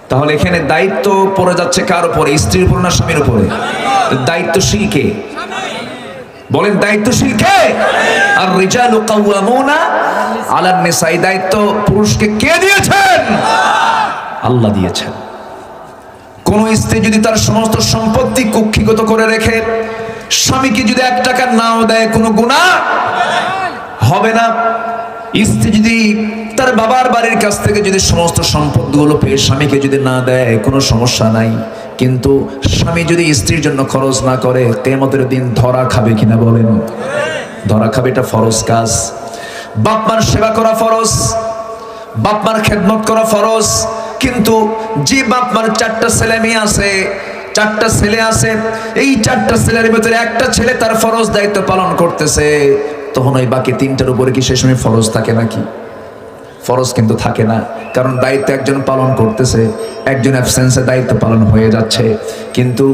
তাহলে এখানে দায়িত্ব পড়ে যাচ্ছে কার উপরে? স্ত্রীর উপর না স্বামীর উপরে? দায়িত্বশীল কে? বলেন দায়িত্বশীল কে? আর রিজালু কাওয়ামুনা আলান নিসা, এই দায়িত্ব পুরুষকে কে দিয়েছেন? আল্লাহ দিয়েছেন। কোন স্ত্রী যদি তার সমস্ত সম্পত্তি কুক্ষিগত করে রেখে স্বামীকে যদি 1 টাকা নাও দেয়, কোনো গুনাহ হবে না। স্ত্রী যদি তার বাবার বাড়ির কাছ থেকে যদি সমস্ত সম্পদগুলো পেয়ে স্বামীকে যদি না দেয়, কোনো সমস্যা নাই। কিন্তু স্বামী যদি স্ত্রীর জন্য খরচ না করে, কিয়ামতের দিন ধরা খাবে কিনা বলেন? ধরা খাবে। এটা ফরজ কাজ। বাপ মার সেবা করা ফরজ, বাপ মার খেদমত করা ফরজ। কিন্তু যে বাপ মার 4টা ছেলে মেয়ে আছে, 4টা ছেলে আছে, এই 4টা ছেলের ভিতরে একটা ছেলে তার ফরজ দায়িত্ব পালন করতেছে, তখন ওই বাকি 3টার উপরে কি সে সময় ফরজ থাকে নাকি? ফরজ কিন্তু থাকে না, কারণ দায়িত্ব একজন পালন করতেছে, একজন অ্যাবসেন্সে দায়িত্ব পালন হয়ে যাচ্ছে। কিন্তু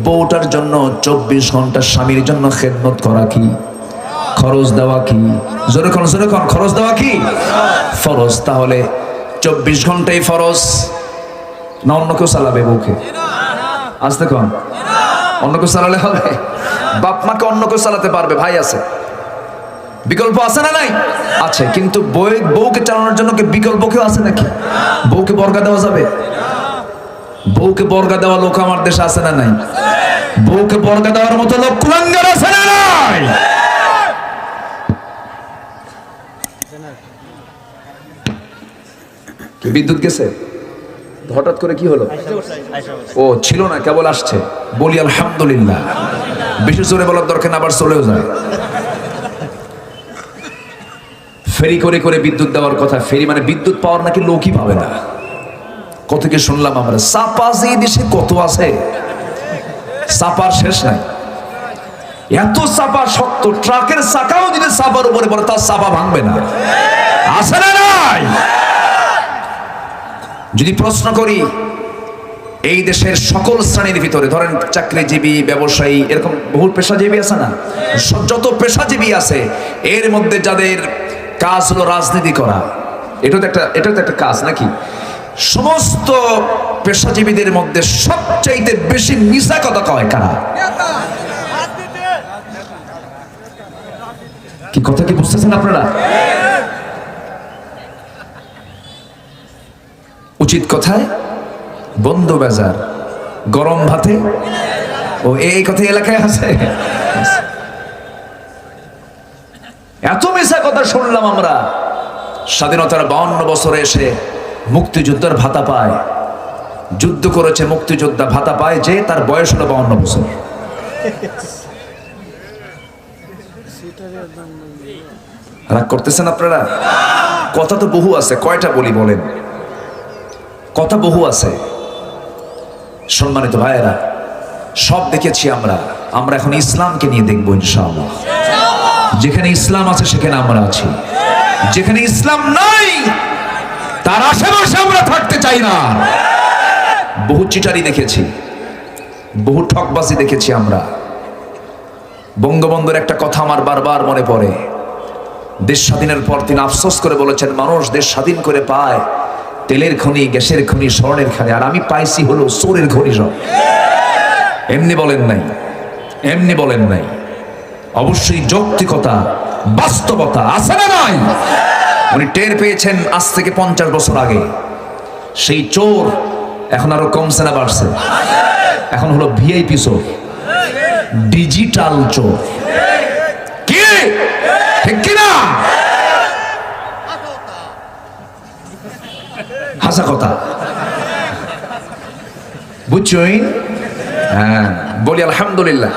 বউটার জন্য 24 ঘন্টা স্বামীর জন্য খেদমত করা কি খরচ দেওয়া কি? জোরে কোন খরচ দেওয়া কি ফরজ? তাহলে 24 ঘন্টাই ফরজ না অন্য কেউ চালাবে বউকে? আসতে কোন অন্য কেউ চালালে হবে? বাপ মাকে অন্য কেউ চালাতে পারবে, ভাই আছে, বিকল্প আছে না নাই? আছে। কিন্তু বউকে চালানোর জন্য কি বিকল্প কেউ আছে নাকি? বউকে বর্গা দেওয়া যাবে? বউকে বর্গা দেওয়া লোক আমার দেশে আছে না নাই? বউকে বর্গা দেওয়ার মতো লোক কুলাঙ্গার আছে না নাই? বিদ্যুৎ গেছে হঠাৎ করে, কি হলো? ও ছিল না, কেবল আসছে। বলি আলহামদুলিল্লাহ। বেশি জোরে বলার দরকার না, আবার চলেও যায়। ফেরি করে করে বিদ্যুৎ দেওয়ার কথা, ফেরি মানে বিদ্যুৎ পাওয়ার নাকি লোকই পাবে না। কত কি শুনলাম আমরা। চাপা যে দেশে কত আছে, চাপার শেষ নাই। এত চাপা শক্ত, ট্রাকের চাকাও যদি চাপার উপরে পড়ে তার চাপা ভাঙবে না, আছে না নাই? যদি প্রশ্ন করি, এই দেশের সকল শ্রেণীর ভিতরে ধরেন চাকরিজীবী, ব্যবসায়ী, এরকম বহু পেশাজীবী আছে না, যত পেশাজীবী আছে এর মধ্যে যাদের কাজ হলো রাজনীতি করা, এটাও তো একটা কাজ নাকি? সমস্ত পেশাজীবীদের মধ্যে সবচাইতে বেশি মিছা কথা কয় কারা? কি কথা কি বুঝতেছেন আপনারা? উচিত কথায় বন্ধু বেজার, গরম ভাতে ও এই কথা এলাকায় আছে। এত মিছা কথা শুনলাম আমরা। স্বাধীনতার 52 বছরে এসে মুক্তিযোদ্ধার ভাতা পায়, যুদ্ধ করেছে মুক্তিযোদ্ধা, ভাতা পায় যে তার বয়স হলো 52 বছর। রাগ করতেছেন আপনারা? কথা তো বহু আছে, কয়টা বলি বলেন? কথা বহু আছে। সম্মানিত ভাইয়েরা, সব দেখেছি আমরা এখন ইসলামকে নিয়ে দেখবো ইনশাআল্লাহ। যেখানে ইসলাম আছে সেখানে আমরা আছি, যেখানে ইসলাম নাই তার আশেপাশে আমরা থাকতে চাই না। বহু চিটারি দেখেছি, বহু ঠকবাজি দেখেছি আমরা। বঙ্গবন্ধুর একটা কথা আমার বারবার মনে পড়ে। দেশ স্বাধীনের পর তিনি আফসোস করে বলেছেন, মানুষ দেশ স্বাধীন করে পায় তেলের খনি, গ্যাসের খনি, স্বর্ণের খনি, আর আমি পাইছি হলো চোরের খনি সব। এমনি বলেন নাই, এমনি বলেন নাই, অবশ্যই যৌক্তিকতা, বাস্তবতা আছে না নাই? উনি টের পেয়েছেন আজ থেকে 50 বছর আগে। সেই চোর এখন আরো কমছে না বাড়ছে? এখন হলো ভিআইপি চোর, ডিজিটাল চোর। কি ঠিক কিনা? হাসা কথা বুঝছই? হ্যাঁ, বলি আলহামদুলিল্লাহ।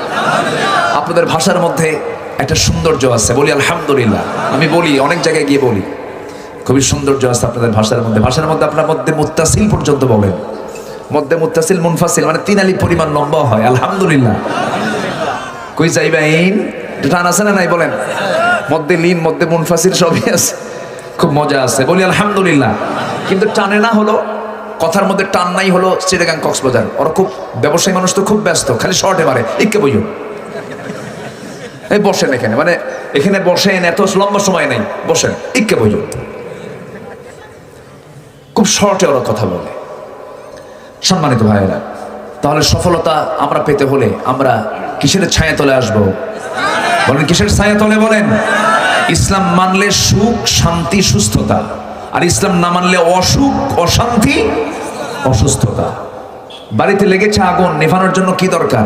আপনাদের ভাষার মধ্যে একটা সৌন্দর্য আছে, বলি আলহামদুলিল্লাহ। আমি বলি, অনেক জায়গায় গিয়ে বলি, খুবই সৌন্দর্য আছে আপনাদের ভাষার মধ্যে। ভাষার মধ্যে আপনার মধ্যে মুত্তাসিল পর্যন্ত বলেন, মধ্যে মুত্তাসিল, মুনফাসিল, মানে 3 আলিফ পরিমাণ লম্বা হয়। আলহামদুলিল্লাহ। কই যাইবেন? টান আছে না নাই বলেন? মধ্যে লিন, মধ্যে মুনফাসিল সবই আছে, খুব মজা আছে। বলি আলহামদুলিল্লাহ। কিন্তু টানে না হলো, কথার মধ্যে টান নাই হলো চিটাগাং, কক্সবাজার। ওরা খুব ব্যবসায়ী মানুষ, তো খুব ব্যস্ত, খালি শর্টে মারে, ইকে বইও এই বসেন এখানে, মানে এখানে বসেন, এত লম্বা সময় নেই, বসেন, ইকে বইও। খুব শর্টে ওরা কথা বলে। সম্মানিত ভাইয়েরা, তাহলে সফলতা আমরা পেতে হলে আমরা কিসের ছায়া তলে আসবো? বলেন কিসের ছায়া তলে? বলেন। ইসলাম মানলে সুখ, শান্তি, সুস্থতা, আর ইসলাম না মানলে অসুখ, অশান্তি, অসুস্থতা। বাড়িতে লেগেছে আগুন, নেভানোর জন্য কি দরকার?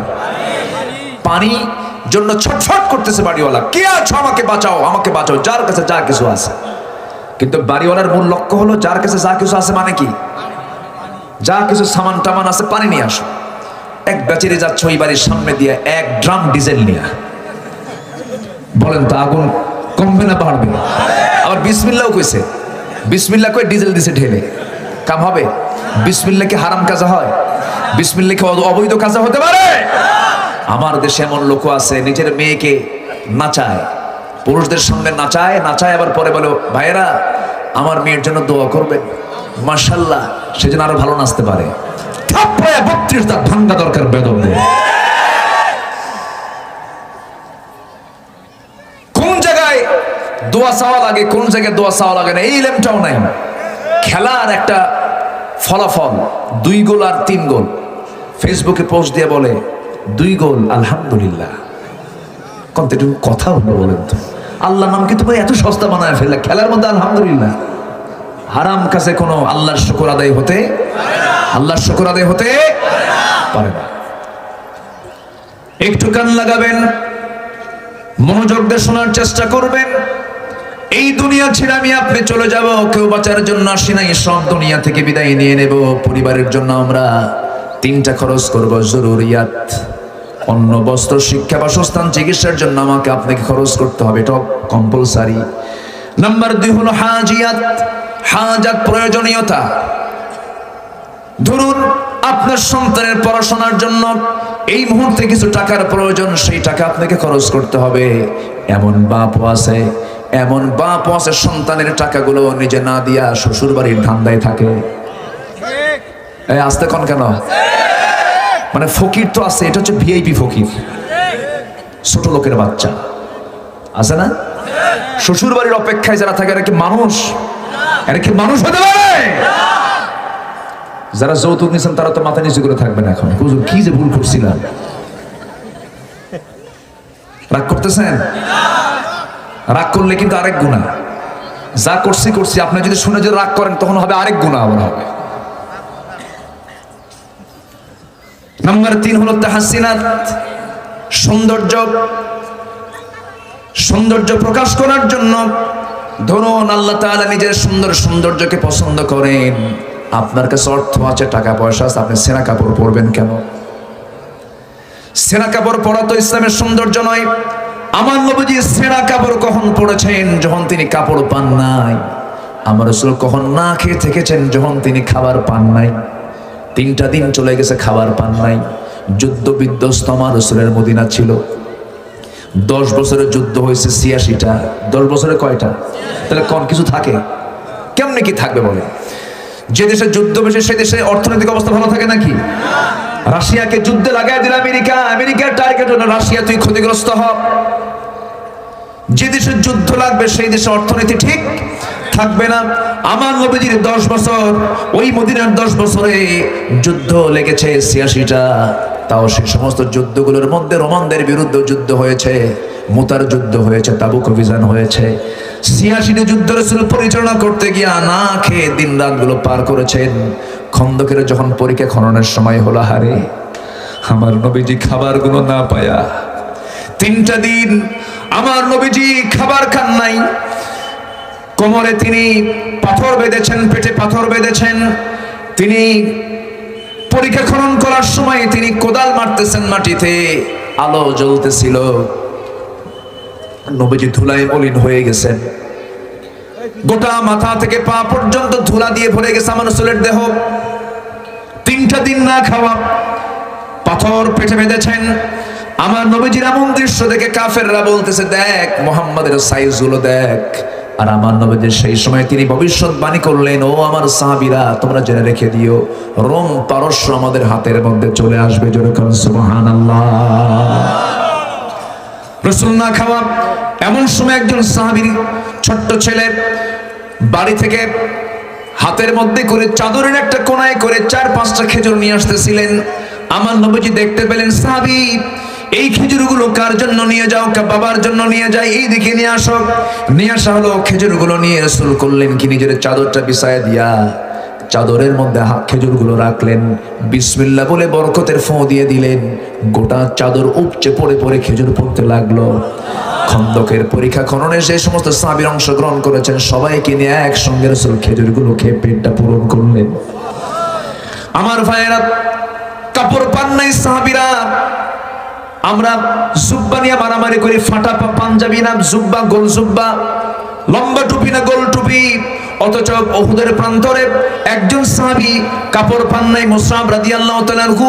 পানি। জন্য ছটফট করতেছে বাড়িওয়ালা, কে আছো আমাকে বাঁচাও, আমাকে বাঁচাও, যার কাছে যা কিছু আছে। কিন্তু বাড়িওয়ালার মূল লক্ষ্য হলো যার কাছে যা কিছু আছে মানে কি? যা কিছু সামান টামান আছে পানি নিয়ে আসো। এক বেচারি যাচ্ছে ওই বাড়ির সামনে দিয়ে 1 ড্রাম ডিজেল নিয়ে। বলেন তো আগুন কমবে না বাড়বে? আবার বিসমিল্লাহও কইছে, বিসমিল্লাহ কই ডিজেল দিছে ঢেলে, কাম হবে? বিসমিল্লাহ কি হারাম কাজা হয়? বিসমিল্লাহ কি অবৈধ কাজা হতে পারে? আমার দেশে এমন লোক আছে নিজের মেয়েকে নাচায়, পুরুষদের সামনে নাচায়, আবার পরে বলো ভাইয়েরা আমার মেয়ের জন্য দোয়া করবেন, মাশাআল্লাহ সে যেন আরো ভালো নাচতে পারে। 32 দাঁত ভাঙ্গা দরকার বেদবদের। কোন জায়গায় দোয়া চাওয়া লাগে, কোন জায়গায় দোয়া চাওয়া লাগে না, এই ইলমটাও নাই। খেলার একটা ফলাফল 2 গোল আর 3 গোল, ফেসবুকে পোস্ট দিয়ে বলে 2 গোল আলহামদুলিল্লাহ। কতটুকু কথা হলো বলেন তো? আল্লাহ নাম কিন্তু ভাই এত সস্তা বানায় ফেললে, খেলার মধ্যে আলহামদুলিল্লাহ। হারাম কাছে কোনো আল্লাহর শুকর আদায় হতে, আল্লাহর শুকর আদায় হতে পারে না। একটু কান লাগাবেন, মনোযোগ দিয়ে শোনার চেষ্টা করবেন। এই দুনিয়া ছেড়ে আমি আপনি চলে যাব, কেউ বাঁচার জন্য আসি নাই, সব দুনিয়া থেকে বিদায় নিয়ে নেব। পরিবারের জন্য আমরা 3টা খরচ করব, জরুরিয়াত, অন্ন বস্ত্র শিক্ষা বাসস্থান চিকিৎসার জন্য আমাকে আপনাকে খরচ করতে হবে, এটা কম্পালসারি। নাম্বার 2 হলো হাজিয়াত, হাজাত প্রয়োজনীয়তা। ধরুন আপনার সন্তানের পড়াশোনার জন্য এই মুহূর্তে কিছু টাকার প্রয়োজন, সেই টাকা আপনাকে খরচ করতে হবে। এমন বাপও আছে সন্তানের টাকাগুলো নিজে না দিয়া শ্বশুর বাড়ির ধান্দায় থাকে। এই আসতে কোন কেন, মানে ফকির তো আছে, এটা হচ্ছে ভিআইপি ফকির, ছোট লোকের বাচ্চা আছে না, শ্বশুর বাড়ির অপেক্ষায় যারা থাকে এরা কি মানুষ? এরা কি মানুষ হতে পারে? যারা যৌতুক নিয়েছেন তারা তো মাথা নিচু করে থাকবেন। এখন হুজুর কি যে ভুল করছিলাম, রাগ করতেছেন? রাগ করলে কিন্তু আরেক গুনাহ। যা করছি আপনি যদি শুনে যদি রাগ করেন তখন হবে আরেক গুনাহ আবার হবে। নাম্বার 3 হলো তাহসিনাত, সৌন্দর্য প্রকাশ করার জন্য। ধরুন আল্লাহ তাআলা নিজের সৌন্দর্যকে পছন্দ করেন, আপনার কাছে অর্থ আছে, টাকা পয়সা আছে, আপনি ছেঁড়া কাপড় পরবেন কেন? ছেঁড়া কাপড় পরা তো ইসলামের সৌন্দর্য নয়। আমার নবীজি ছেঁড়া কাপড় কখন পরেছেন? যখন তিনি কাপড় পান নাই। আমার রাসূল কখন না খেয়ে থেকেছেন? যখন তিনি খাবার পান নাই। 3টা দিন চলে গেছে খাবার পান নাই। যুদ্ধ বিধ্বস্ত আমার রাসূলের মদিনা ছিল। 10 বছরের যুদ্ধ হয়েছে 86টা। 10 বছরে কয়টা? তাহলে কোন কিছু থাকে? কেমনে কি থাকবে বলে? যে দেশে যুদ্ধ বেশি সেই দেশে অর্থনৈতিক অবস্থা ভালো থাকে নাকি? রাশিয়াকে যুদ্ধে লাগাই দিল আমেরিকার টার্গেট হলো রাশিয়া, তুই ক্ষতিগ্রস্ত হ। যে দেশে যুদ্ধ লাগবে সেই দেশে অর্থনীতি ঠিক থাকবে না। আমার নবীজির 10 বছর, ওই মদিনার 10 বছরে যুদ্ধ লেগেছে 86টা। তাও সেই সমস্ত যুদ্ধগুলোর মধ্যে রোমানদের বিরুদ্ধে যুদ্ধ হয়েছে, মুতার যুদ্ধ হয়েছে, তাবুক অভিযান হয়েছে। 86টি যুদ্ধ রাসূল পরিচালনা করতে গিয়া না খেয়ে দিন রাতগুলো পার করেছেন। খন্দকের যখন পরীক্ষা খননের সময় হলো, হারে আমার নবীজি খাবারগুলো না পায়া 3টা দিন আমার নবীজি খাবার খান নাই। কোমরে তিনি পাথর বেঁধেছেন, পেটে পাথর বেঁধেছেন। তিনি পরীক্ষা খনন করার সময় তিনি কোদাল মারতেছেন মাটিতে, আলো জ্বলতেছিল। নবীজি ধুলায় মলিন হয়ে গেছেন, গোটা মাথা থেকে পা পর্যন্ত ধুলা দিয়ে ভরে গেছে আমার রাসূলের দেহ। 3টা দিন না খাওয়া, পাথর পেটে বেঁধেছেন। আমার নবীজির এমন দৃশ্য দেখে কাফেররা বলতেছে, দেখ মুহাম্মাদের সাইজগুলো দেখ। আর আমার নবীজি সেই সময় তিনি ভবিষ্যৎবাণী করলেন, ও আমার সাহাবীরা তোমরা জেনে রেখে দিও, রোম পারস্য আমাদের হাতের মধ্যে চলে আসবে। জোরে বলুন সুবহানাল্লাহ। রাসূল না খাওয়া। এমন সময় একজন সাহাবী ছোট্ট ছেলে বাড়ি থেকে হাতের মধ্যে করে চাদরের একটা কোনায় করে 4-5টা খেজুর নিয়ে আসতেছিলেন। আমার নবীজি দেখতে পেলেন, সাহাবী এই খেজুরগুলো কার জন্য নিয়ে যাও? বাবার জন্য নিয়ে যাই, এই দিকে নিয়ে আসো। নিয়ে আসা হলো, খেজুরগুলো নিয়ে রাসূল করলেন কি, নিজের চাদরটা বিছায়া দিয়া চাদরের মধ্যে খেজুরগুলো রাখলেন, বিসমিল্লাহ বলে বরকতের ফোঁ দিয়ে দিলেন। গোটা চাদর উপচে পড়ে পড়ে খেজুর পড়তে লাগলো। খন্দকের পরীক্ষা খননে যে সমস্ত সাহাবীরা অংশগ্রহণ করেছেন সবাইকে নিয়ে একসঙ্গে রাসূল খেজুরগুলো খেয়ে পেটটা পূরণ করলেন। আমার ভাইয়েরা, কাপড় পান নাই সাহাবীরা। আমরা জুব্বা নিয়ে মারামারি করি, ফাটা পাঞ্জাবি না জুব্বা, গোল জুব্বা, লম্বা টুপি না গোল টুপি। অথচ উহুদের প্রান্তরে একজন সাহাবী কাপড় পান নাই, মুসআব রাদিয়াল্লাহু তাআলা আনহু।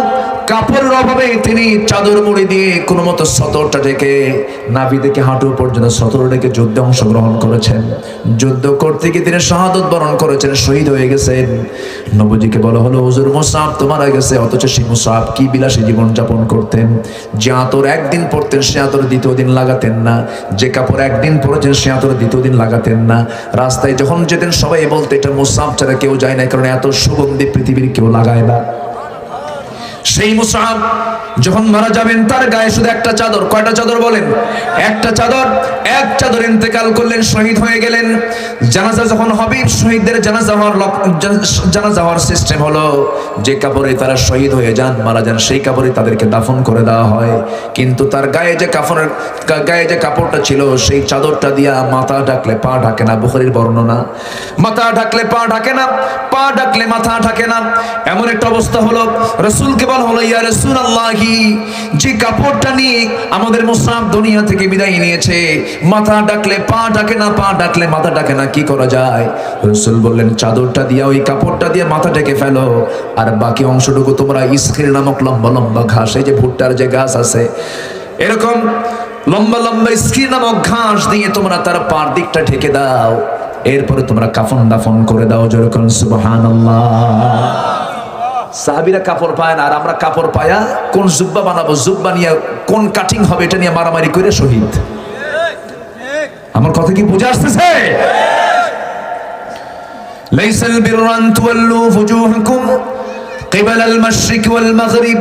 কাপড়ের অভাবে তিনি চাদর মুড়ি দিয়ে কোনো মতো সতরটা ঢেকে, নাভি থেকে হাঁটু পর্যন্ত সতর ঢেকে যুদ্ধে অংশগ্রহণ করেছেন। যুদ্ধ করতে গিয়ে তিনি শাহাদত বরণ করেছেন, শহীদ হয়ে গেছেন। নবীজিকে বলা হলো, হুজুর মুসআব তো মারা গেছে। অথচ সেই মুসআব কি বিলাসী জীবন যাপন করতেন। যে আতর একদিন পরতেন সে আতর দ্বিতীয় দিন লাগাতেন না, যে কাপড় একদিন পরেছেন সে আতর দ্বিতীয় দিন লাগাতেন না। রাস্তায় যখন যেতেন সবাই বলতো এটা মুসআব ছাড়া কেউ যায় না, কারণ এত সুগন্ধি পৃথিবীর কেউ লাগায় না। সেই মুসআব যখন মারা যাবেন তার গায়ে শুধু একটা চাদর। কয়টা চাদর বলেন? একটা চাদর। এক চাদর ইন্তেকাল করলেন, শহীদ হয়ে গেলেন। জানাজা যখন হবে, শহীদদের জানাজা হওয়ার সিস্টেম হলো, যে কাপড়ে তারা শহীদ হয়ে যান, মারা যান, সেই কাপড়ে তাদেরকে দাফন করে দেওয়া হয়। কিন্তু তার গায়ে যে কাপড়টা ছিল সেই চাদরটা দিয়া মাথা ঢাকলে পা ঢাকে না। বুখারীর বর্ণনা, মাথা ঢাকলে পা ঢাকে না, পা ঢাকলে মাথা ঢাকে না। এমন একটা অবস্থা হলো, রাসূলকে বলা হলো, ইয়া রাসূলুল্লাহ কি? যে কাপড়টা নিয়ে আমাদের মুসাফ দুনিয়া থেকে বিদায় নিয়েছে, মাথা ডাকলে পা ডাকে না, পা ডাকলে মাথা ডাকে না, কি করা যায়? রাসূল বললেন চাদরটা দিয়া, ওই কাপড়টা দিয়ে মাথা ঢেকে ফেলো, আর বাকি অংশটুকু তোমরা ইসখির নামক লম্বা লম্বা ঘাস, এই যে ভুট্টার যে গাছ আছে এরকম লম্বা লম্বা ইসখির নামক ঘাস দিয়ে তোমরা তার পার দিকটা ঢেকে দাও, এরপরে তোমরা কাফন দাফন করে দাও। যেরকম সুবহানাল্লাহ। সাহাবীরা কাপড় পায় না, আর আমরা কাপড় পায়া কোন জুব্বা বানাবো, জুব্বা নিয়ে কোন কাটিং হবে এটা নিয়ে মারামারি করে শহীদ। আমার কথা কি বুঝে আসতেছে? লাইসাল বিররা আন তুওয়াল্লু ফুজুহাকুম কিবালাল মাশরিক ওয়াল মাগরিব